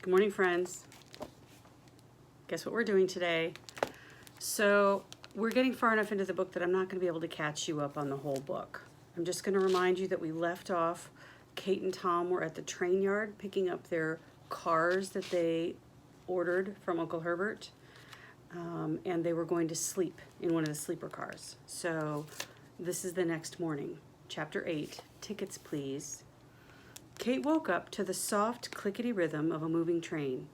Good morning, friends. Guess what we're doing today? So we're getting far enough into the book that I'm not going to be able to catch you up on the whole book. I'm just going to remind you that we left off, Kate and Tom were at the train yard picking up their cars that they ordered from Uncle Herbert, and they were going to sleep in one of the sleeper cars. So this is the next morning. Chapter 8, Tickets Please. Kate woke up to the soft, clickety rhythm of a moving train.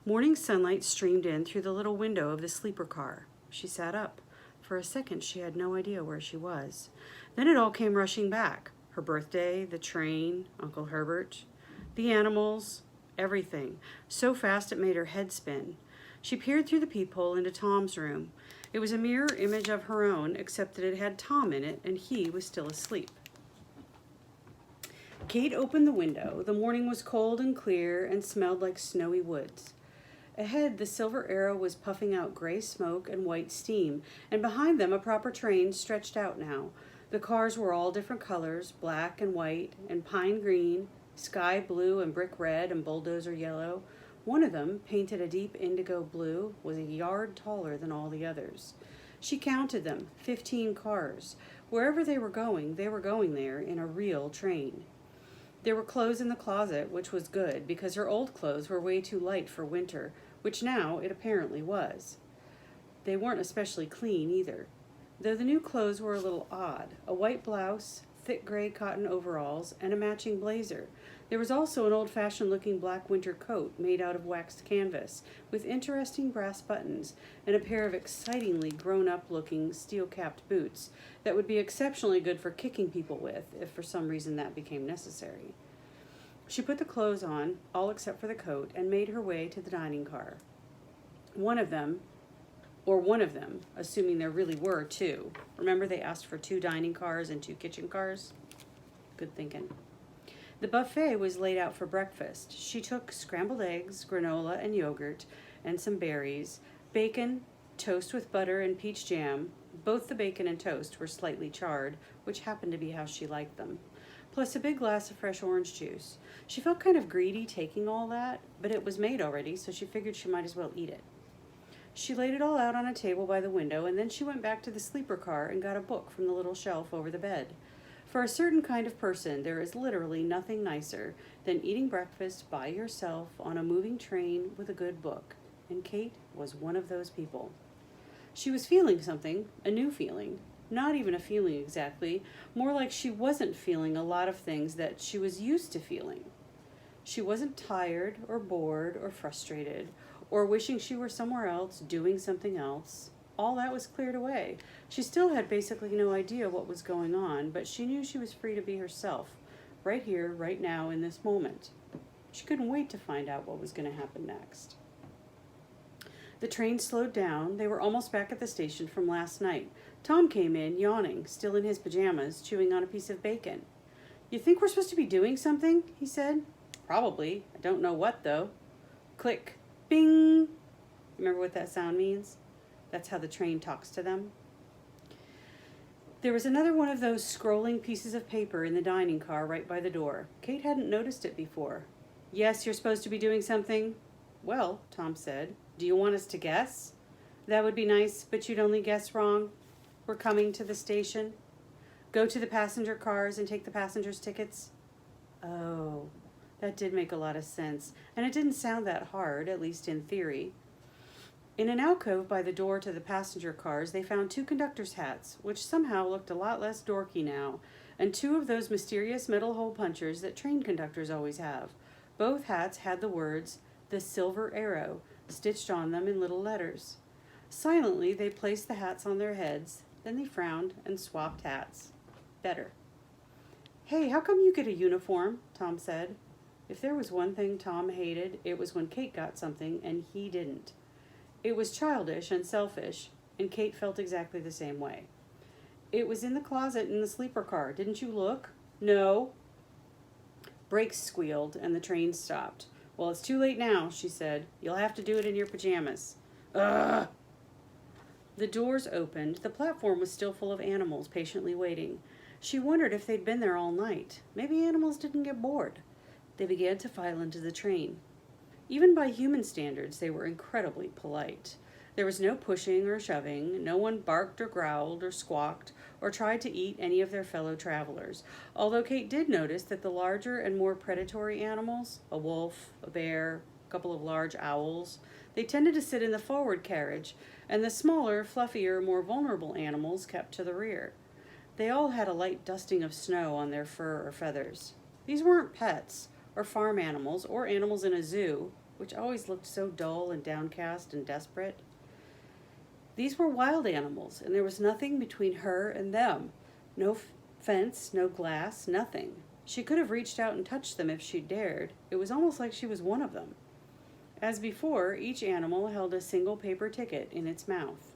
Morning sunlight streamed in through the little window of the sleeper car. She sat up. For a second, she had no idea where she was. Then it all came rushing back. Her birthday, the train, Uncle Herbert, the animals, everything. So fast it made her head spin. She peered through the peephole into Tom's room. It was a mirror image of her own, except that it had Tom in it, and he was still asleep. Kate opened the window. The morning was cold and clear and smelled like snowy woods. Ahead, the Silver Arrow was puffing out gray smoke and white steam, and behind them a proper train stretched out now. The cars were all different colors, black and white and pine green, sky blue and brick red and bulldozer yellow. One of them, painted a deep indigo blue, was a yard taller than all the others. She counted them, 15 cars. Wherever they were going there in a real train. There were clothes in the closet, which was good, because her old clothes were way too light for winter, which now it apparently was. They weren't especially clean either, though the new clothes were a little odd. A white blouse, thick gray cotton overalls, and a matching blazer. There was also an old-fashioned looking black winter coat made out of waxed canvas, with interesting brass buttons, and a pair of excitingly grown-up looking steel-capped boots that would be exceptionally good for kicking people with, if for some reason that became necessary. She put the clothes on, all except for the coat, and made her way to the dining car. One of them, assuming there really were two. Remember they asked for 2 dining cars and 2 kitchen cars? Good thinking. The buffet was laid out for breakfast. She took scrambled eggs, granola and yogurt, and some berries, bacon, toast with butter and peach jam. Both the bacon and toast were slightly charred, which happened to be how she liked them, plus a big glass of fresh orange juice. She felt kind of greedy taking all that, but it was made already, so she figured she might as well eat it. She laid it all out on a table by the window, and then she went back to the sleeper car and got a book from the little shelf over the bed. For a certain kind of person, there is literally nothing nicer than eating breakfast by yourself on a moving train with a good book, and Kate was one of those people. She was feeling something, a new feeling. Not even a feeling exactly, more like she wasn't feeling a lot of things that she was used to feeling. She wasn't tired or bored or frustrated or wishing she were somewhere else doing something else. All that was cleared away. She still had basically no idea what was going on, but she knew she was free to be herself, right here, right now, in this moment. She couldn't wait to find out what was going to happen next. The train slowed down. They were almost back at the station from last night. Tom came in, yawning, still in his pajamas, chewing on a piece of bacon. "You think we're supposed to be doing something?" he said. "Probably. I don't know what, though." Click. Bing! Remember what that sound means? That's how the train talks to them. There was another one of those scrolling pieces of paper in the dining car right by the door. Kate hadn't noticed it before. "Yes, you're supposed to be doing something." "Well," Tom said, "do you want us to guess?" "That would be nice, but you'd only guess wrong. We're coming to the station. Go to the passenger cars and take the passengers' tickets." Oh, that did make a lot of sense, and it didn't sound that hard, at least in theory. In an alcove by the door to the passenger cars, they found 2 conductors' hats, which somehow looked a lot less dorky now, and 2 of those mysterious metal hole punchers that train conductors always have. Both hats had the words, "The Silver Arrow," stitched on them in little letters. Silently, they placed the hats on their heads, then they frowned and swapped hats. Better. "Hey, how come you get a uniform?" Tom said. If there was one thing Tom hated, it was when Kate got something and he didn't. It was childish and selfish, and Kate felt exactly the same way. "It was in the closet in the sleeper car. Didn't you look?" "No." Brakes squealed, and the train stopped. "Well, it's too late now," she said. "You'll have to do it in your pajamas." Ugh! The doors opened. The platform was still full of animals, patiently waiting. She wondered if they'd been there all night. Maybe animals didn't get bored. They began to file into the train. Even by human standards, they were incredibly polite. There was no pushing or shoving. No one barked or growled or squawked or tried to eat any of their fellow travelers, although Kate did notice that the larger and more predatory animals, a wolf, a bear, a couple of large owls, they tended to sit in the forward carriage, and the smaller, fluffier, more vulnerable animals kept to the rear. They all had a light dusting of snow on their fur or feathers. These weren't pets, or farm animals, or animals in a zoo, which always looked so dull and downcast and desperate. These were wild animals, and there was nothing between her and them. No fence, no glass, nothing. She could have reached out and touched them if she'd dared. It was almost like she was one of them. As before, each animal held a single paper ticket in its mouth.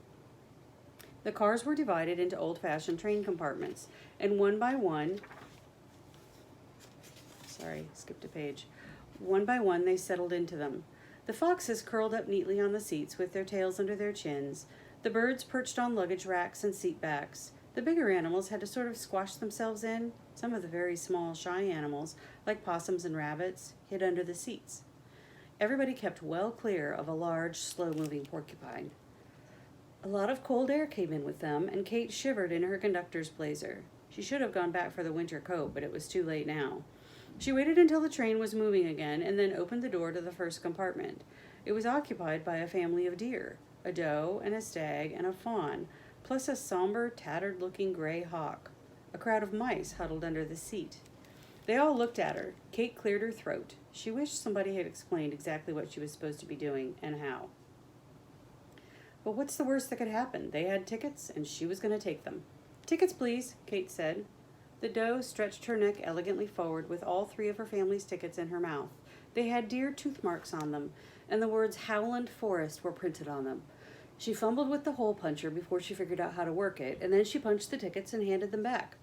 The cars were divided into old-fashioned train compartments, and one by one, one by one they settled into them. The foxes curled up neatly on the seats with their tails under their chins. The birds perched on luggage racks and seat backs. The bigger animals had to sort of squash themselves in. Some of the very small, shy animals, like possums and rabbits, hid under the seats. Everybody kept well clear of a large, slow-moving porcupine. A lot of cold air came in with them, and Kate shivered in her conductor's blazer. She should have gone back for the winter coat, but it was too late now. She waited until the train was moving again, and then opened the door to the first compartment. It was occupied by a family of deer, a doe and a stag and a fawn, plus a somber, tattered-looking gray hawk. A crowd of mice huddled under the seat. They all looked at her. Kate cleared her throat. She wished somebody had explained exactly what she was supposed to be doing and how. But what's the worst that could happen? They had tickets, and she was going to take them. "Tickets, please," Kate said. The doe stretched her neck elegantly forward with all three of her family's tickets in her mouth. They had deer tooth marks on them, and the words Howland Forest were printed on them. She fumbled with the hole puncher before she figured out how to work it, and then she punched the tickets and handed them back.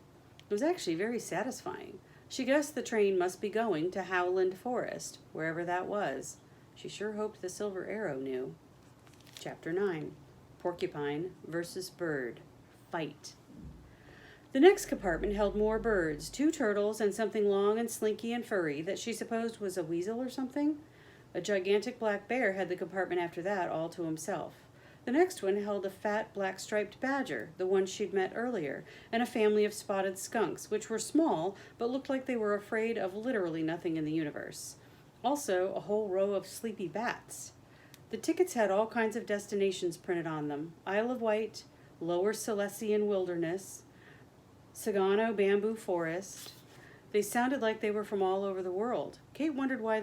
It was actually very satisfying. She guessed the train must be going to Howland Forest, wherever that was. She sure hoped the Silver Arrow knew. Chapter 9. Porcupine versus Bird. Fight. The next compartment held more birds, 2 turtles and something long and slinky and furry that she supposed was a weasel or something. A gigantic black bear had the compartment after that all to himself. The next one held a fat black-striped badger, the one she'd met earlier, and a family of spotted skunks, which were small but looked like they were afraid of literally nothing in the universe. Also, a whole row of sleepy bats. The tickets had all kinds of destinations printed on them: Isle of Wight, Lower Silesian Wilderness, Sagano Bamboo Forest. They sounded like they were from all over the world. Kate wondered why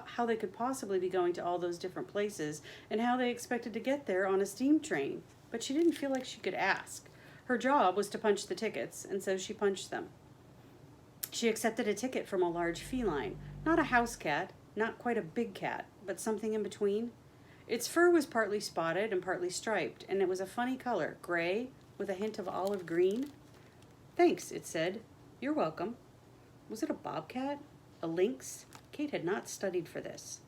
how they could possibly be going to all those different places and how they expected to get there on a steam train, but she didn't feel like she could ask. Her job was to punch the tickets, and so she punched them. She accepted a ticket from a large feline, not a house cat, not quite a big cat, but something in between. Its fur was partly spotted and partly striped, and it was a funny color, gray with a hint of olive green. "Thanks," it said. "You're welcome." Was it a bobcat? A lynx? Kate had not studied for this.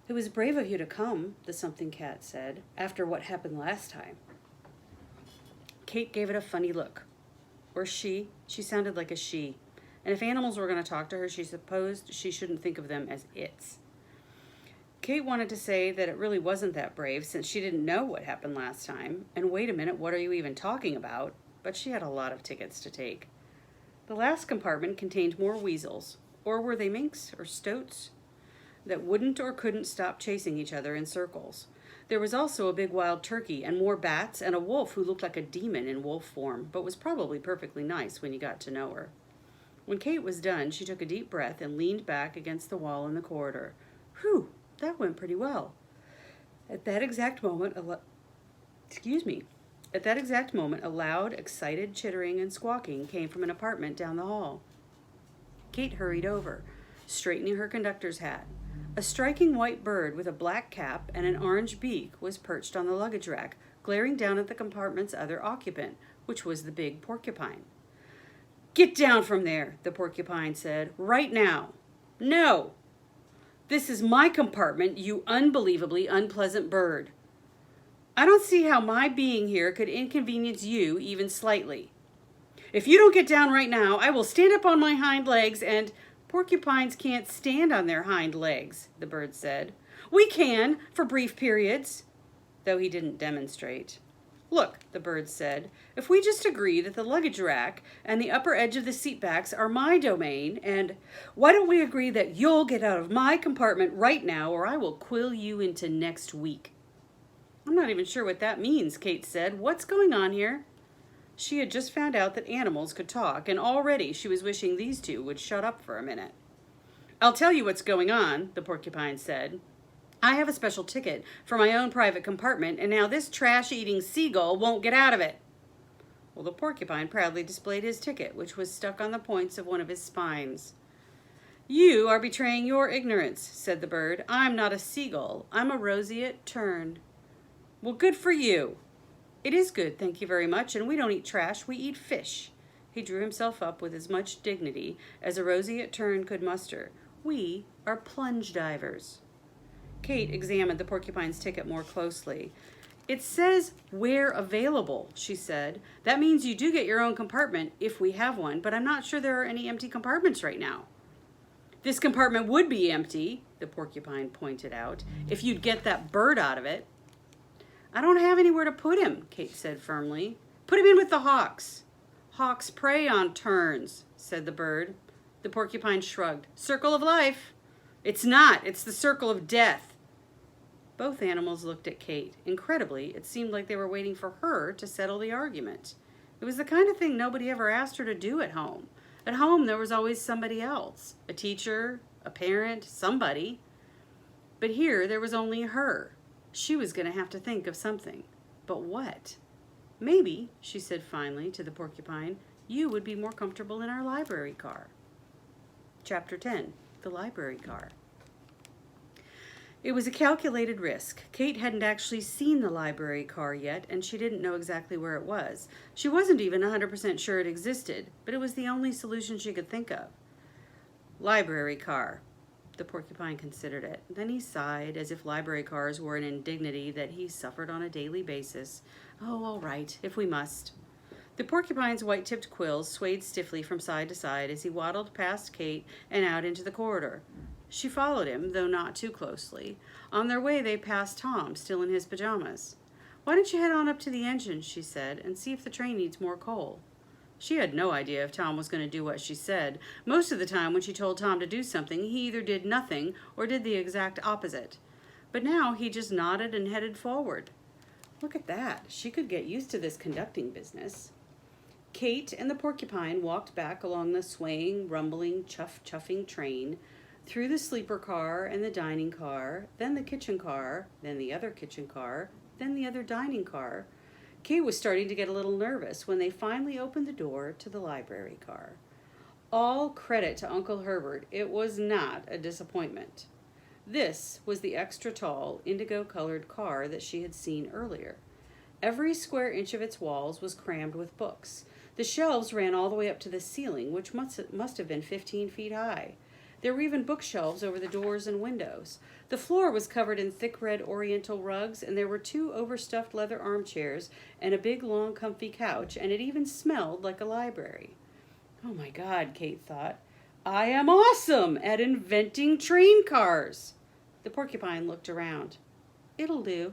"It was brave of you to come," the something cat said, "after what happened last time." Kate gave it a funny look. Or she. She sounded like a she. And if animals were going to talk to her, she supposed she shouldn't think of them as its. Kate wanted to say that it really wasn't that brave since she didn't know what happened last time. And wait a minute, what are you even talking about? But she had a lot of tickets to take. The last compartment contained more weasels, or were they minks or stoats, that wouldn't or couldn't stop chasing each other in circles. There was also a big wild turkey and more bats and a wolf who looked like a demon in wolf form, but was probably perfectly nice when you got to know her. When Kate was done, she took a deep breath and leaned back against the wall in the corridor. Whew, that went pretty well. At that exact moment, a loud, excited chittering and squawking came from an apartment down the hall. Kate hurried over, straightening her conductor's hat. A striking white bird with a black cap and an orange beak was perched on the luggage rack, glaring down at the compartment's other occupant, which was the big porcupine. "Get down from there," the porcupine said, "right now." "No! This is my compartment, you unbelievably unpleasant bird. I don't see how my being here could inconvenience you even slightly. If you don't get down right now, I will stand up on my hind legs and..." Porcupines can't stand on their hind legs, the bird said. We can, for brief periods, though he didn't demonstrate. Look, the bird said, if we just agree that the luggage rack and the upper edge of the seat backs are my domain, and why don't we agree that you'll get out of my compartment right now or I will quill you into next week? I'm not even sure what that means, Kate said. What's going on here? She had just found out that animals could talk, and already she was wishing these two would shut up for a minute. I'll tell you what's going on, the porcupine said. I have a special ticket for my own private compartment, and now this trash-eating seagull won't get out of it. Well, the porcupine proudly displayed his ticket, which was stuck on the points of one of his spines. You are betraying your ignorance, said the bird. I'm not a seagull. I'm a roseate tern. Well, good for you. It is good, thank you very much, and we don't eat trash, we eat fish. He drew himself up with as much dignity as a roseate tern could muster. We are plunge divers. Kate examined the porcupine's ticket more closely. It says where available, she said. That means you do get your own compartment if we have one, but I'm not sure there are any empty compartments right now. This compartment would be empty, the porcupine pointed out, if you'd get that bird out of it. I don't have anywhere to put him, Kate said firmly. Put him in with the hawks. Hawks prey on terns, said the bird. The porcupine shrugged. Circle of life. It's not. It's the circle of death. Both animals looked at Kate. Incredibly, it seemed like they were waiting for her to settle the argument. It was the kind of thing nobody ever asked her to do at home. At home, there was always somebody else. A teacher, a parent, somebody. But here, there was only her. She was going to have to think of something. But what? Maybe, she said finally to the porcupine, you would be more comfortable in our library car. Chapter 10, the library car. It was a calculated risk. Kate hadn't actually seen the library car yet, and she didn't know exactly where it was. She wasn't even 100% sure it existed, but it was the only solution she could think of. Library car. The porcupine considered it. Then he sighed, as if library cars were an indignity that he suffered on a daily basis. Oh, all right, if we must. The porcupine's white-tipped quills swayed stiffly from side to side as he waddled past Kate and out into the corridor. She followed him, though not too closely. On their way, they passed Tom, still in his pajamas. Why don't you head on up to the engine, she said, and see if the train needs more coal? She had no idea if Tom was going to do what she said. Most of the time when she told Tom to do something, he either did nothing or did the exact opposite. But now he just nodded and headed forward. Look at that. She could get used to this conducting business. Kate and the porcupine walked back along the swaying, rumbling, chuffing train, through the sleeper car and the dining car, then the kitchen car, then the other kitchen car, then the other dining car. Kate was starting to get a little nervous when they finally opened the door to the library car. All credit to Uncle Herbert, it was not a disappointment. This was the extra-tall, indigo-colored car that she had seen earlier. Every square inch of its walls was crammed with books. The shelves ran all the way up to the ceiling, which must have been 15 feet high. There were even bookshelves over the doors and windows. The floor was covered in thick red oriental rugs, and there were 2 overstuffed leather armchairs and a big, long, comfy couch, and it even smelled like a library. Oh my God, Kate thought. I am awesome at inventing train cars. The porcupine looked around. It'll do.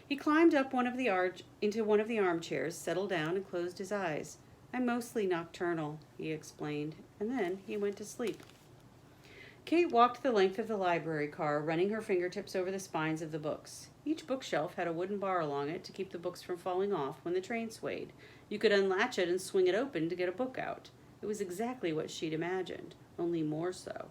He climbed up into one of the armchairs, settled down, and closed his eyes. I'm mostly nocturnal, he explained, and then he went to sleep. Kate walked the length of the library car, running her fingertips over the spines of the books. Each bookshelf had a wooden bar along it to keep the books from falling off when the train swayed. You could unlatch it and swing it open to get a book out. It was exactly what she'd imagined, only more so.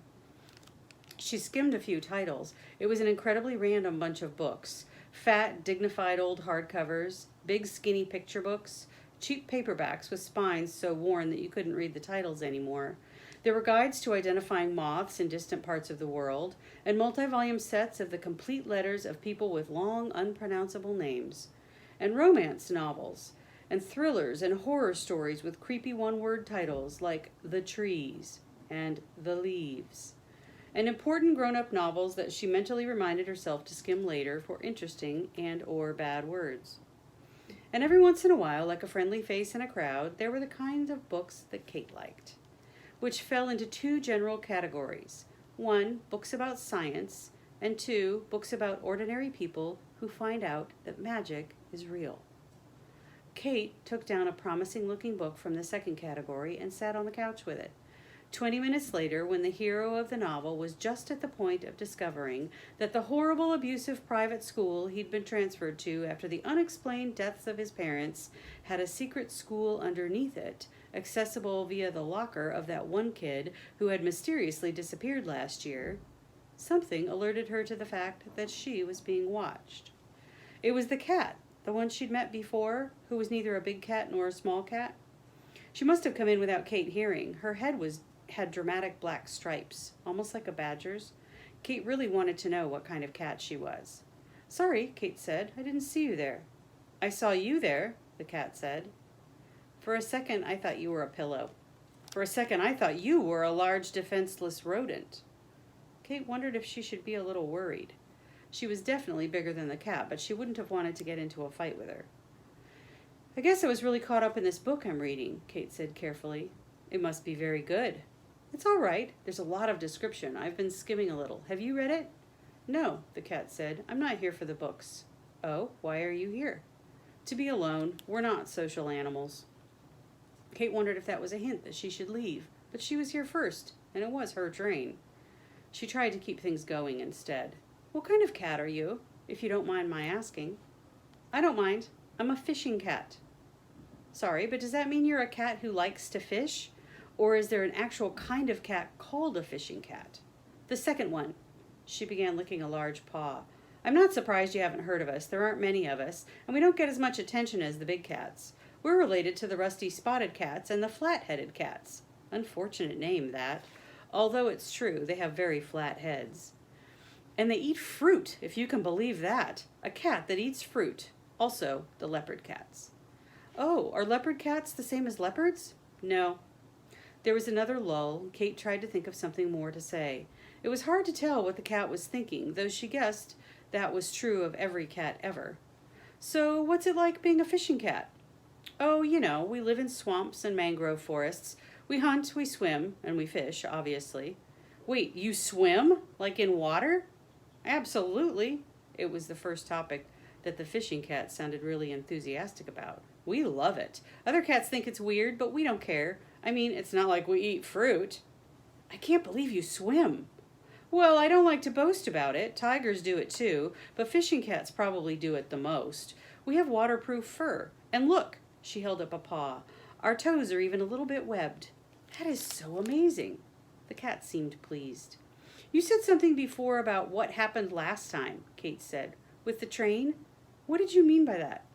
She skimmed a few titles. It was an incredibly random bunch of books. Fat, dignified old hardcovers, big skinny picture books, cheap paperbacks with spines so worn that you couldn't read the titles anymore. There were guides to identifying moths in distant parts of the world, and multi-volume sets of the complete letters of people with long, unpronounceable names, and romance novels, and thrillers and horror stories with creepy one-word titles like The Trees and The Leaves, and important grown-up novels that she mentally reminded herself to skim later for interesting and or bad words. And every once in a while, like a friendly face in a crowd, there were the kinds of books that Kate liked. which fell into two general categories. One, books about science, and two, books about ordinary people who find out that magic is real. Kate took down a promising-looking book from the second category and sat on the couch with it. 20 minutes later, when the hero of the novel was just at the point of discovering that the horrible, abusive private school he'd been transferred to after the unexplained deaths of his parents had a secret school underneath it, accessible via the locker of that one kid who had mysteriously disappeared last year, something alerted her to the fact that she was being watched. It was the cat, the one she'd met before, who was neither a big cat nor a small cat. She must have come in without Kate hearing. Her head had dramatic black stripes, almost like a badger's. Kate really wanted to know what kind of cat she was. "Sorry," Kate said. "I didn't see you there." "I saw you there," the cat said. "For a second, I thought you were a pillow. For a second, I thought you were a large, defenseless rodent." Kate wondered if she should be a little worried. She was definitely bigger than the cat, but she wouldn't have wanted to get into a fight with her. "I guess I was really caught up in this book I'm reading," Kate said carefully. "It must be very good." "It's all right. There's a lot of description. I've been skimming a little. Have you read it?" "No," the cat said. "I'm not here for the books." "Oh, why are you here?" "To be alone. We're not social animals." Kate wondered if that was a hint that she should leave, but she was here first, and it was her train. She tried to keep things going instead. "What kind of cat are you, if you don't mind my asking?" "I don't mind. I'm a fishing cat." "Sorry, but does that mean you're a cat who likes to fish? Or is there an actual kind of cat called a fishing cat?" "The second one." She began licking a large paw. "I'm not surprised you haven't heard of us. There aren't many of us, and we don't get as much attention as the big cats. We're related to the rusty spotted cats and the flat-headed cats. Unfortunate name, that. Although it's true, they have very flat heads. And they eat fruit, if you can believe that. A cat that eats fruit. Also, the leopard cats." "Oh, are leopard cats the same as leopards?" "No." There was another lull. Kate tried to think of something more to say. It was hard to tell what the cat was thinking, though she guessed that was true of every cat ever. "So, what's it like being a fishing cat?" "Oh, you know, we live in swamps and mangrove forests. We hunt, we swim, and we fish, obviously." "Wait, you swim? Like in water?" "Absolutely." It was the first topic that the fishing cat sounded really enthusiastic about. "We love it. Other cats think it's weird, but we don't care. I mean, it's not like we eat fruit." "I can't believe you swim." "Well, I don't like to boast about it. Tigers do it too, but fishing cats probably do it the most. We have waterproof fur. And look," she held up a paw, "our toes are even a little bit webbed." "That is so amazing." The cat seemed pleased. "You said something before about what happened last time," Kate said. "With the train? What did you mean by that?"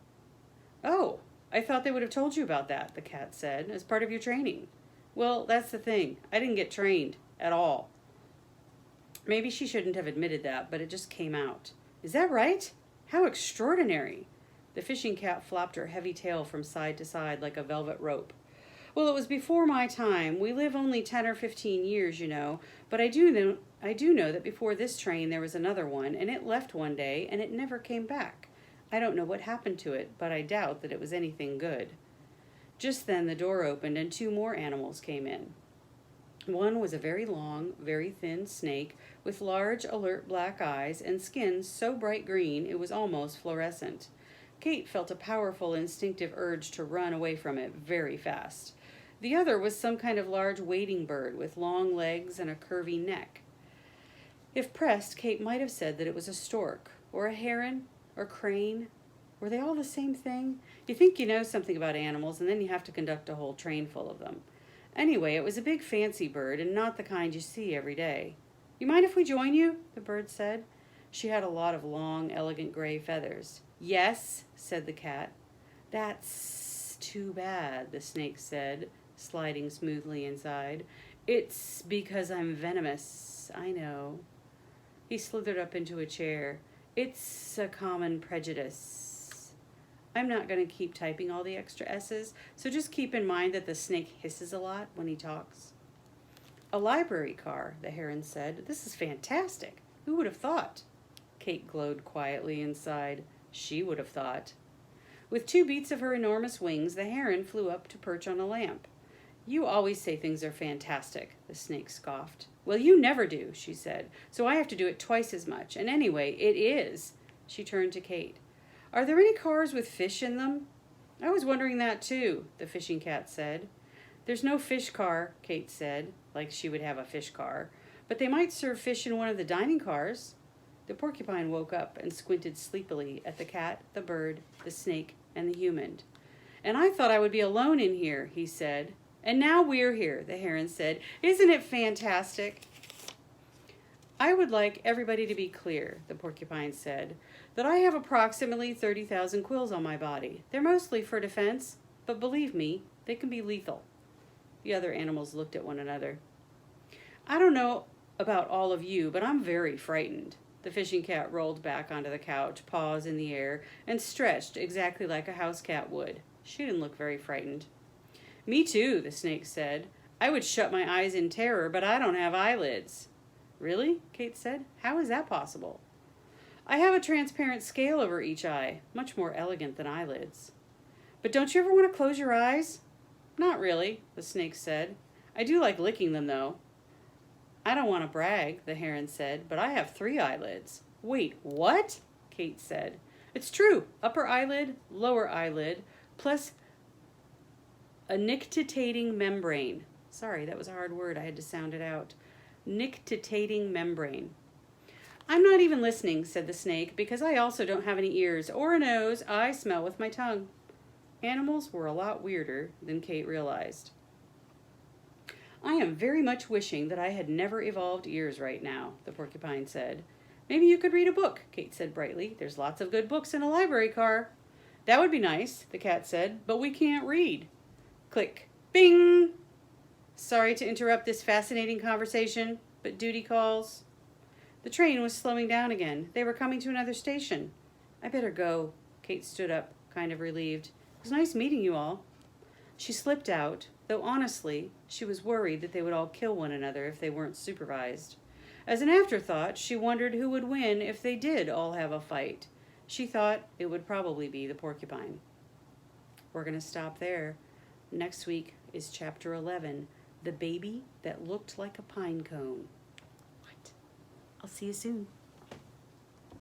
"Oh, I thought they would have told you about that," the cat said, "as part of your training." "Well, that's the thing. I didn't get trained at all." Maybe she shouldn't have admitted that, but it just came out. "Is that right? How extraordinary." The fishing cat flopped her heavy tail from side to side like a velvet rope. "Well, it was before my time. We live only 10 or 15 years, you know, but I do know that before this train there was another one, and it left one day, and it never came back. I don't know what happened to it, but I doubt that it was anything good." Just then the door opened and two more animals came in. One was a very long, very thin snake with large, alert black eyes and skin so bright green it was almost fluorescent. Kate felt a powerful instinctive urge to run away from it very fast. The other was some kind of large wading bird with long legs and a curvy neck. If pressed, Kate might have said that it was a stork, or a heron, or crane. Were they all the same thing? You think you know something about animals, and then you have to conduct a whole train full of them. Anyway, it was a big fancy bird, and not the kind you see every day. "You mind if we join you?" the bird said. She had a lot of long, elegant gray feathers. "Yes," said the cat. "That's too bad," the snake said, sliding smoothly inside. "It's because I'm venomous, I know." He slithered up into a chair. "It's a common prejudice." I'm not going to keep typing all the extra S's, so just keep in mind that the snake hisses a lot when he talks. "A library car," the heron said. "This is fantastic. Who would have thought?" Kate glowed quietly inside. She would have thought. With two beats of her enormous wings, the heron flew up to perch on a lamp. You always say things are fantastic, the snake scoffed. Well, you never do, she said, so I have to do it twice as much. And anyway, it is. She turned to Kate. Are there any cars with fish in them? I was wondering that too, the fishing cat said. There's no fish car, Kate said, like she would have a fish car, but they might serve fish in one of the dining cars. The porcupine woke up and squinted sleepily at the cat, the bird, the snake, and the human. And I thought I would be alone in here, he said. And now we're here, the heron said. Isn't it fantastic? I would like everybody to be clear, the porcupine said, that I have approximately 30,000 quills on my body. They're mostly for defense, but believe me, they can be lethal. The other animals looked at one another. I don't know about all of you, but I'm very frightened. The fishing cat rolled back onto the couch, paws in the air, and stretched exactly like a house cat would. She didn't look very frightened. Me too, the snake said. I would shut my eyes in terror, but I don't have eyelids. Really? Kate said. How is that possible? I have a transparent scale over each eye, much more elegant than eyelids. But don't you ever want to close your eyes? Not really, the snake said. I do like licking them, though. I don't want to brag, the heron said, but I have 3 eyelids. Wait, what? Kate said. It's true. Upper eyelid, lower eyelid, plus a nictitating membrane. Sorry, that was a hard word. I had to sound it out. Nictitating membrane. I'm not even listening, said the snake, because I also don't have any ears or a nose. I smell with my tongue. Animals were a lot weirder than Kate realized. I am very much wishing that I had never evolved ears right now, the porcupine said. Maybe you could read a book, Kate said brightly. There's lots of good books in a library car. That would be nice, the cat said, but we can't read. Click. Bing! Sorry to interrupt this fascinating conversation, but duty calls. The train was slowing down again. They were coming to another station. I better go. Kate stood up, kind of relieved. It was nice meeting you all. She slipped out, though honestly, she was worried that they would all kill one another if they weren't supervised. As an afterthought, she wondered who would win if they did all have a fight. She thought it would probably be the porcupine. We're going to stop there. Next week is chapter 11, The Baby That Looked Like a Pine Cone. What? I'll see you soon.